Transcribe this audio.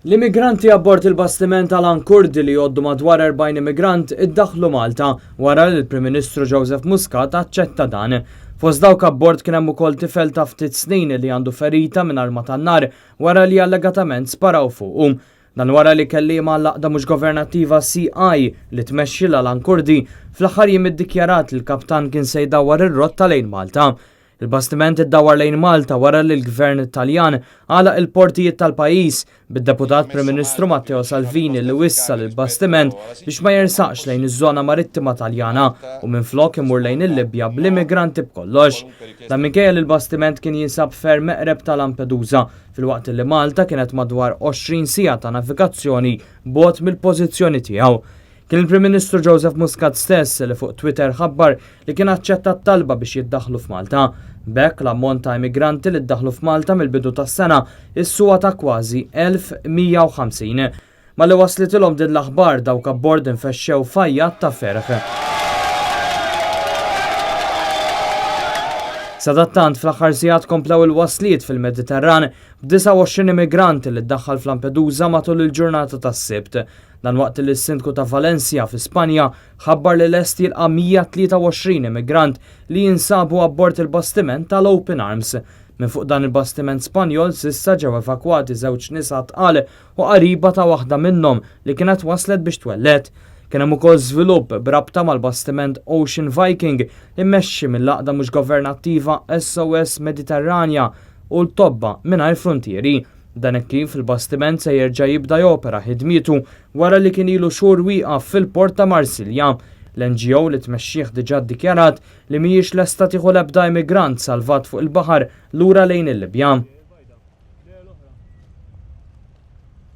L-immigranti abbord il-bastiment tal-Ankurdi li jgħoddu madwar 40 immigrant iddaħħlu Malta wara li l-Prim Ministru Joseph Muscat aċċetta dan. Fost dawk abbord kien hemm ukoll tifel ta' ftit snin li għandu ferita minn arma tan-nar wara li allegatament sparaw fuqhom. Dan wara li kelliema l-laqda mhux governattiva CI li tmexxilha l-Ankurdi fl-aħħar jiem iddikjarat li l-kaptan kien se jdawwar ir-rotta lejn Malta. Il-bastiment iddawwar lejn Malta wara li l-Gvern Taljan għalaq il-portijiet tal-pajjiż bid-Deputat Prim Ministru Matteo Salvini li wissal il-bastiment biex ma jersaqx lejn iż-żona marittima Taljana u minflok imur lejn il-Libja bl-immigranti b'kollox. Dan minkejja li l-bastiment kien jinsab ferm meqreb ta' Lampedusa filwaqt li Malta kienet madwar 20 siegħa ta' navigazzjoni bogħod mill-pożizzjoni tiegħu. Kien il-Prim Ministru Joseph Muscat stess li fuq Twitter ħabbar li kien aċċetta t-talba biex jiddaħħlu f'Malta. Bekk l-ammont ta' immigranti li ddaħħlu f'Malta mill-bidu tas-sena issuwa ta' kważi 1150. Ma li waslitilhom din l-aħbar dawk abbord infexxew fajjat ta' ferħ. Sadattant fl-aħħar sigħat komplew il-wasliet fil-Mediterran b'29 immigranti li ddaħħal f'Lampedusa matul il-ġurnata tas-Sibt. Dan waqt li s-Sindku ta' Valencia fi Spanja ħabbar li lest jilqa' 123 immigrant li jinsabu abbord il-bastiment tal-Open Arms. Minn fuq dan il-bastiment Spanjol s'issa ġew evakwati żewġ nisa tqal u qariba ta' waħda minnhom li kienet waslet biex twellet. Kien hemm ukoll żvilupp b'rabta mal-bastiment Ocean Viking immexxi mill-laqda mhux governattiva SOS Mediterranja u l-tobba mingħajr frontieri. Dan kif il-bastiment se jerġa' jibda jopera ħidmietu wara li kien ilu xhur wieqaf fil-port ta' Marsilja. L-NGO li tmexxih diġà ddikjarat li mhijiex lesta tieħu l-ebda immigrant salvat fuq il-baħar lura lejn il-Libja.